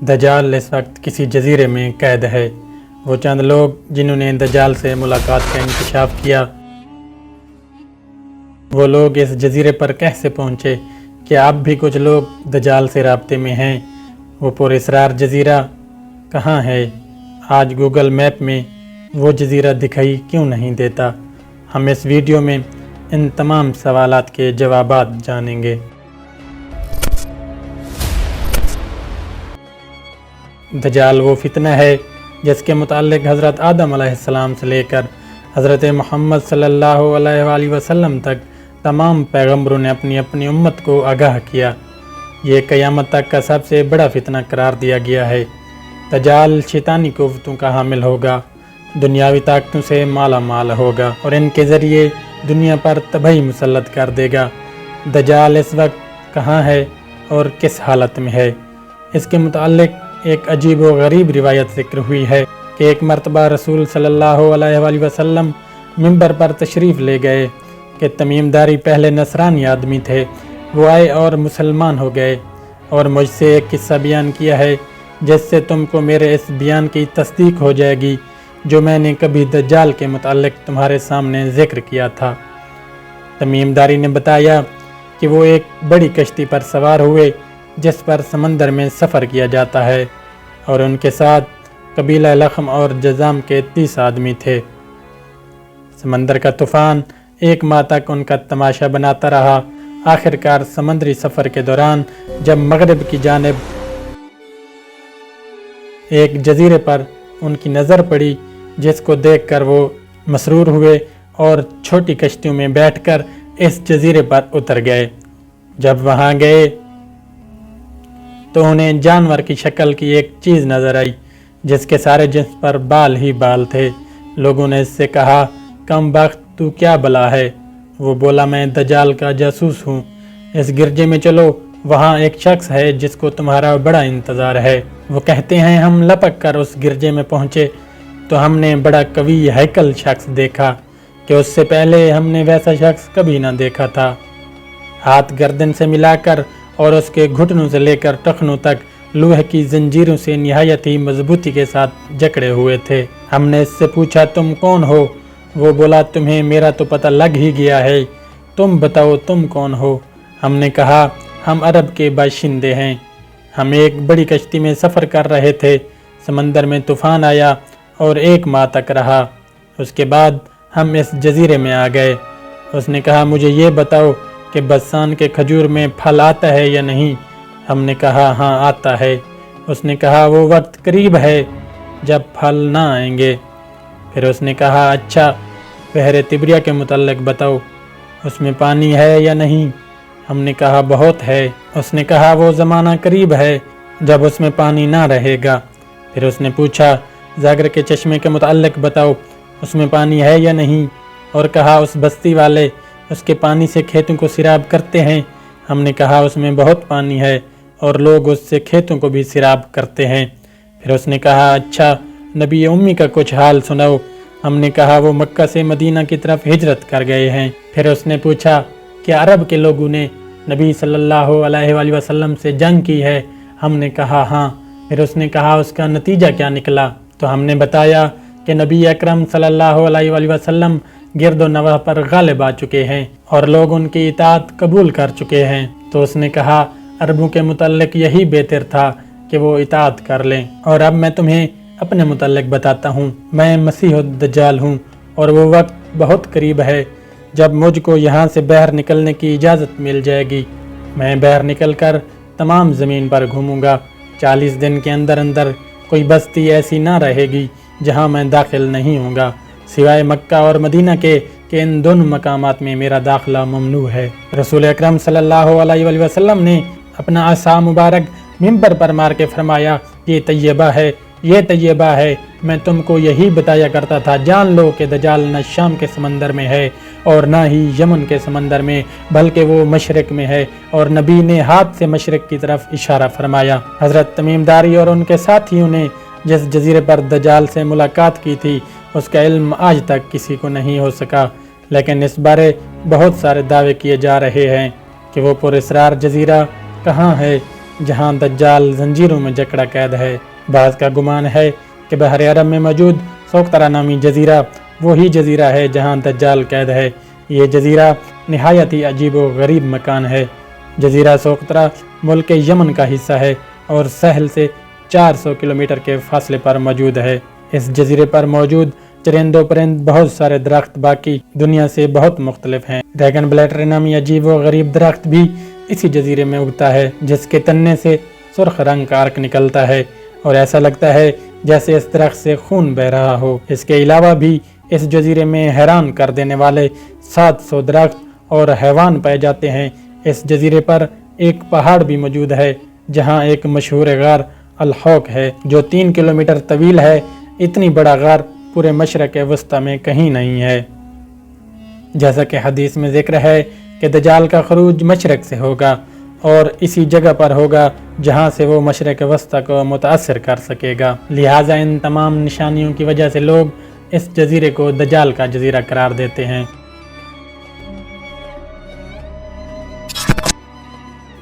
دجال اس وقت کسی جزیرے میں قید ہے۔ وہ چند لوگ جنہوں نے دجال سے ملاقات کا انکشاف کیا، وہ لوگ اس جزیرے پر کیسے پہنچے؟ کیا اب بھی کچھ لوگ دجال سے رابطے میں ہیں؟ وہ پراسرار جزیرہ کہاں ہے؟ آج گوگل میپ میں وہ جزیرہ دکھائی کیوں نہیں دیتا؟ ہم اس ویڈیو میں ان تمام سوالات کے جوابات جانیں گے۔ دجال وہ فتنہ ہے جس کے متعلق حضرت آدم علیہ السلام سے لے کر حضرت محمد صلی اللہ علیہ وآلہ وسلم تک تمام پیغمبروں نے اپنی اپنی امت کو آگاہ کیا۔ یہ قیامت تک کا سب سے بڑا فتنہ قرار دیا گیا ہے۔ دجال شیطانی قوتوں کا حامل ہوگا، دنیاوی طاقتوں سے مالا مال ہوگا اور ان کے ذریعے دنیا پر تباہی مسلط کر دے گا۔ دجال اس وقت کہاں ہے اور کس حالت میں ہے؟ اس کے متعلق ایک عجیب و غریب روایت ذکر ہوئی ہے کہ ایک مرتبہ رسول صلی اللہ علیہ وآلہ وسلم منبر پر تشریف لے گئے کہ تمیم داری پہلے نصرانی آدمی تھے، وہ آئے اور مسلمان ہو گئے اور مجھ سے ایک قصہ بیان کیا ہے جس سے تم کو میرے اس بیان کی تصدیق ہو جائے گی جو میں نے کبھی دجال کے متعلق تمہارے سامنے ذکر کیا تھا۔ تمیم داری نے بتایا کہ وہ ایک بڑی کشتی پر سوار ہوئے جس پر سمندر میں سفر کیا جاتا ہے، اور ان کے ساتھ قبیلہ لخم اور جذام کے 30 آدمی تھے۔ سمندر کا طوفان ایک ماہ تک ان کا تماشا بناتا رہا۔ آخر کار سمندری سفر کے دوران جب مغرب کی جانب ایک جزیرے پر ان کی نظر پڑی، جس کو دیکھ کر وہ مسرور ہوئے اور چھوٹی کشتیوں میں بیٹھ کر اس جزیرے پر اتر گئے۔ جب وہاں گئے تو انہیں جانور کی شکل کی ایک چیز نظر آئی جس کے سارے جسم پر بال ہی بال تھے۔ لوگوں نے اس سے کہا، کم بخت تو کیا بلا ہے؟ وہ بولا، میں دجال کا جاسوس ہوں، اس گرجے میں چلو، وہاں ایک شخص ہے جس کو تمہارا بڑا انتظار ہے۔ وہ کہتے ہیں ہم لپک کر اس گرجے میں پہنچے تو ہم نے بڑا قوی ہیکل شخص دیکھا کہ اس سے پہلے ہم نے ویسا شخص کبھی نہ دیکھا تھا۔ ہاتھ گردن سے ملا کر اور اس کے گھٹنوں سے لے کر ٹخنوں تک لوہے کی زنجیروں سے نہایت ہی مضبوطی کے ساتھ جکڑے ہوئے تھے۔ ہم نے اس سے پوچھا، تم کون ہو؟ وہ بولا، تمہیں میرا تو پتہ لگ ہی گیا ہے، تم بتاؤ تم کون ہو؟ ہم نے کہا، ہم عرب کے باشندے ہیں، ہم ایک بڑی کشتی میں سفر کر رہے تھے، سمندر میں طوفان آیا اور 1 ماہ تک رہا، اس کے بعد ہم اس جزیرے میں آ گئے۔ اس نے کہا، مجھے یہ بتاؤ کہ بسان کے کھجور میں پھل آتا ہے یا نہیں؟ ہم نے کہا، ہاں آتا ہے۔ اس نے کہا، وہ وقت قریب ہے جب پھل نہ آئیں گے۔ پھر اس نے کہا، اچھا بحر تبریہ کے متعلق بتاؤ، اس میں پانی ہے یا نہیں؟ ہم نے کہا، بہت ہے۔ اس نے کہا، وہ زمانہ قریب ہے جب اس میں پانی نہ رہے گا۔ پھر اس نے پوچھا، زاگر کے چشمے کے متعلق بتاؤ، اس میں پانی ہے یا نہیں؟ اور کہا، اس بستی والے اس کے پانی سے کھیتوں کو سیراب کرتے ہیں۔ ہم نے کہا، اس میں بہت پانی ہے اور لوگ اس سے کھیتوں کو بھی سیراب کرتے ہیں۔ پھر اس نے کہا، اچھا نبی امی کا کچھ حال سناؤ۔ ہم نے کہا، وہ مکہ سے مدینہ کی طرف ہجرت کر گئے ہیں۔ پھر اس نے پوچھا، کیا عرب کے لوگوں نے نبی صلی اللہ علیہ وآلہ وسلم سے جنگ کی ہے؟ ہم نے کہا، ہاں۔ پھر اس نے کہا، اس کا نتیجہ کیا نکلا؟ تو ہم نے بتایا کہ نبی اکرم صلی اللہ علیہ وآلہ وسلم گرد و نواح پر غالب آ چکے ہیں اور لوگ ان کی اطاعت قبول کر چکے ہیں۔ تو اس نے کہا، عربوں کے متعلق یہی بہتر تھا کہ وہ اطاعت کر لیں، اور اب میں تمہیں اپنے متعلق بتاتا ہوں۔ میں مسیح الدجال ہوں اور وہ وقت بہت قریب ہے جب مجھ کو یہاں سے باہر نکلنے کی اجازت مل جائے گی۔ میں باہر نکل کر تمام زمین پر گھوموں گا۔ 40 دن کے اندر اندر کوئی بستی ایسی نہ رہے گی جہاں میں داخل نہیں ہوں گا، سوائے مکہ اور مدینہ کے کہ ان دونوں مقامات میں میرا داخلہ ممنوع ہے۔ رسول اکرم صلی اللہ علیہ وآلہ وسلم نے اپنا عصا مبارک منبر پر مار کے فرمایا، یہ طیبہ ہے، یہ طیبہ ہے۔ میں تم کو یہی بتایا کرتا تھا، جان لو کہ دجال نہ شام کے سمندر میں ہے اور نہ ہی یمن کے سمندر میں، بلکہ وہ مشرق میں ہے۔ اور نبی نے ہاتھ سے مشرق کی طرف اشارہ فرمایا۔ حضرت تمیم داری اور ان کے ساتھیوں نے جس جزیرے پر دجال سے ملاقات کی تھی، اس کا علم آج تک کسی کو نہیں ہو سکا، لیکن اس بارے بہت سارے دعوے کیے جا رہے ہیں کہ وہ پراسرار جزیرہ کہاں ہے۔ جہاں دجال زنجیروں میں جکڑا قید ہے۔ بعض کا گمان ہے کہ بحر عرب میں موجود سوقترا نامی جزیرہ وہی جزیرہ ہے جہاں دجال قید ہے۔ یہ جزیرہ نہایت ہی عجیب و غریب مکان ہے۔ جزیرہ سوقترا ملک یمن کا حصہ ہے اور ساحل سے 400 کلومیٹر کے فاصلے پر موجود ہے۔ اس جزیرے پر موجود چرند و پرند بہت سارے درخت باقی دنیا سے بہت مختلف ہیں۔ ڈریگن بلیٹر نامی عجیب و غریب درخت بھی اسی جزیرے میں اگتا ہے، جس کے تنے سے سرخ رنگ کا عرق نکلتا ہے اور ایسا لگتا ہے جیسے اس درخت سے خون بہ رہا ہو۔ اس کے علاوہ بھی اس جزیرے میں حیران کر دینے والے 700 درخت اور حیوان پائے جاتے ہیں۔ اس جزیرے پر ایک پہاڑ بھی موجود ہے جہاں ایک مشہور غار الحوک ہے جو 3 کلومیٹر طویل ہے۔ اتنی بڑا غار پورے مشرق وسطی میں کہیں نہیں ہے۔ جیسا کہ حدیث میں ذکر ہے کہ دجال کا خروج مشرق سے ہوگا اور اسی جگہ پر ہوگا جہاں سے وہ مشرق وسطی کو متاثر کر سکے گا۔ لہٰذا ان تمام نشانیوں کی وجہ سے لوگ اس جزیرے کو دجال کا جزیرہ قرار دیتے ہیں۔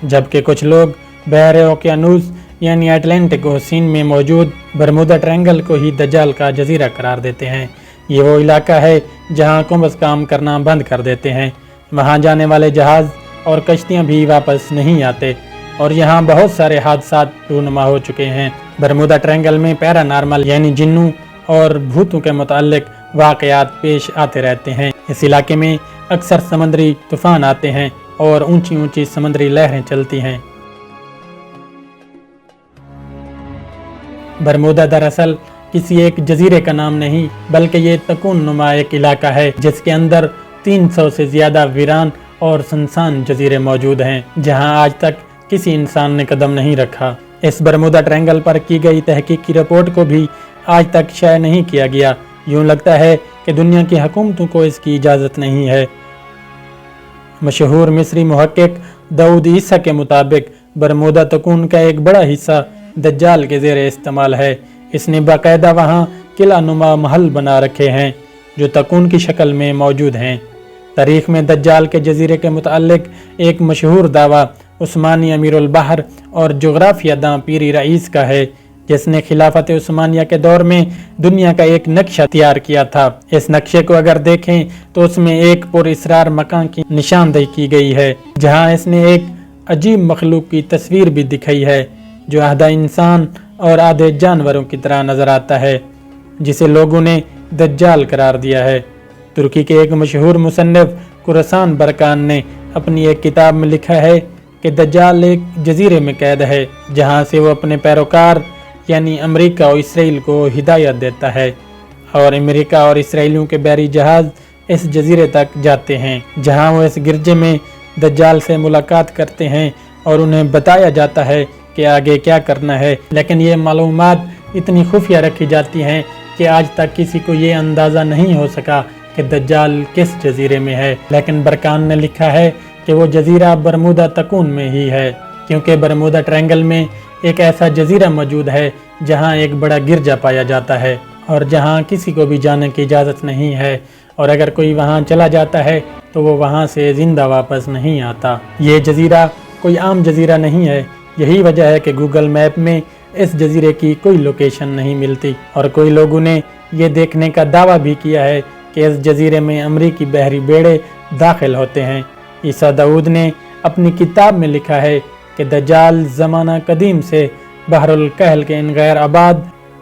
جبکہ کچھ لوگ بحر اوقیانوس یعنی اٹلانٹک اوشین میں موجود برمودا ٹرائنگل کو ہی دجال کا جزیرہ قرار دیتے ہیں۔ یہ وہ علاقہ ہے جہاں کمبس کام کرنا بند کر دیتے ہیں، وہاں جانے والے جہاز اور کشتیاں بھی واپس نہیں آتے اور یہاں بہت سارے حادثات رونما ہو چکے ہیں۔ برمودا ٹرائنگل میں پیرا نارمل یعنی جنوں اور بھوتوں کے متعلق واقعات پیش آتے رہتے ہیں۔ اس علاقے میں اکثر سمندری طوفان آتے ہیں اور اونچی اونچی سمندری لہریں چلتی ہیں۔ برمودا دراصل کسی ایک جزیرے کا نام نہیں بلکہ یہ تکون نما ایک علاقہ ہے جس کے اندر 300 سے زیادہ ویران اور سنسان جزیرے موجود ہیں جہاں آج تک کسی انسان نے قدم نہیں رکھا۔ اس برمودا ٹرائنگل پر کی گئی تحقیقی رپورٹ کو بھی آج تک شائع نہیں کیا گیا۔ یوں لگتا ہے کہ دنیا کی حکومتوں کو اس کی اجازت نہیں ہے۔ مشہور مصری محقق داؤد عیسیٰ کے مطابق برمودا تکون کا ایک بڑا حصہ دجال کے زیر استعمال ہے۔ اس نے باقاعدہ وہاں قلعہ نما محل بنا رکھے ہیں جو تکون کی شکل میں موجود ہیں۔ تاریخ میں دجال کے جزیرے کے متعلق ایک مشہور دعویٰ عثمانی امیر البحر اور جغرافیہ داں پیری رئیس کا ہے جس نے خلافت عثمانیہ کے دور میں دنیا کا ایک نقشہ تیار کیا تھا۔ اس نقشے کو اگر دیکھیں تو اس میں ایک پر اسرار مکان کی نشاندہی کی گئی ہے جہاں اس نے ایک عجیب مخلوق کی تصویر بھی دکھائی ہے جو آدھا انسان اور آدھے جانوروں کی طرح نظر آتا ہے، جسے لوگوں نے دجال قرار دیا ہے۔ ترکی کے ایک مشہور مصنف قرسان برکان نے اپنی ایک کتاب میں لکھا ہے کہ دجال ایک جزیرے میں قید ہے جہاں سے وہ اپنے پیروکار یعنی امریکہ اور اسرائیل کو ہدایت دیتا ہے، اور امریکہ اور اسرائیلیوں کے بحری جہاز اس جزیرے تک جاتے ہیں جہاں وہ اس گرجے میں دجال سے ملاقات کرتے ہیں اور انہیں بتایا جاتا ہے کہ آگے کیا کرنا ہے، لیکن یہ معلومات اتنی خفیہ رکھی جاتی ہیں کہ آج تک کسی کو یہ اندازہ نہیں ہو سکا کہ دجال کس جزیرے میں ہے۔ لیکن برکان نے لکھا ہے کہ وہ جزیرہ برمودا تکون میں ہی ہے کیونکہ برمودا ٹرائنگل میں ایک ایسا جزیرہ موجود ہے جہاں ایک بڑا گرجا پایا جاتا ہے اور جہاں کسی کو بھی جانے کی اجازت نہیں ہے، اور اگر کوئی وہاں چلا جاتا ہے تو وہ وہاں سے زندہ واپس نہیں آتا۔ یہ جزیرہ کوئی عام جزیرہ نہیں ہے، یہی وجہ ہے کہ گوگل میپ میں اس جزیرے کی کوئی لوکیشن نہیں ملتی، اور کوئی لوگوں نے یہ دیکھنے کا دعویٰ بھی کیا ہے کہ اس جزیرے میں امریکی بحری بیڑے داخل ہوتے ہیں۔ عیسیٰ داؤد نے اپنی کتاب میں لکھا ہے کہ دجال زمانہ قدیم سے بحر الکہل کے ان غیر آباد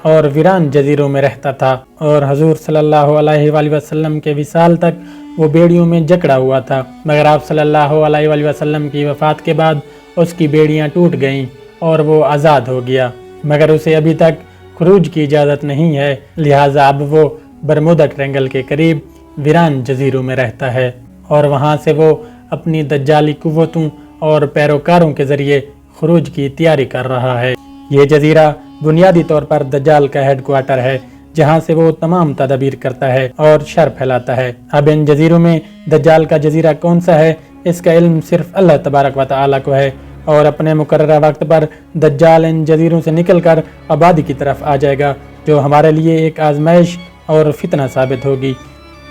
اور ویران جزیروں میں رہتا تھا، اور حضور صلی اللہ علیہ وآلہ وسلم کے وصال تک وہ بیڑیوں میں جکڑا ہوا تھا، مگر آپ صلی اللہ علیہ وآلہ وسلم کی وفات کے بعد اس کی بیڑیاں ٹوٹ گئیں اور وہ آزاد ہو گیا، مگر اسے ابھی تک خروج کی اجازت نہیں ہے، لہٰذا اب وہ برمودا ٹرائنگل کے قریب ویران جزیروں میں رہتا ہے اور وہاں سے وہ اپنی دجالی قوتوں اور پیروکاروں کے ذریعے خروج کی تیاری کر رہا ہے۔ یہ جزیرہ بنیادی طور پر دجال کا ہیڈ کوارٹر ہے جہاں سے وہ تمام تدابیر کرتا ہے اور شر پھیلاتا ہے۔ اب ان جزیروں میں دجال کا جزیرہ کون سا ہے اس کا علم صرف اللہ تبارک و تعالیٰ کو ہے، اور اپنے مقررہ وقت پر دجال ان جزیروں سے نکل کر آبادی کی طرف آ جائے گا جو ہمارے لیے ایک آزمائش اور فتنہ ثابت ہوگی،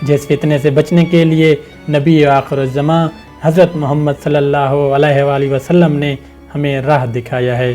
جس فتنے سے بچنے کے لیے نبی آخر الزمان حضرت محمد صلی اللہ علیہ وآلہ وسلم نے ہمیں راہ دکھایا ہے۔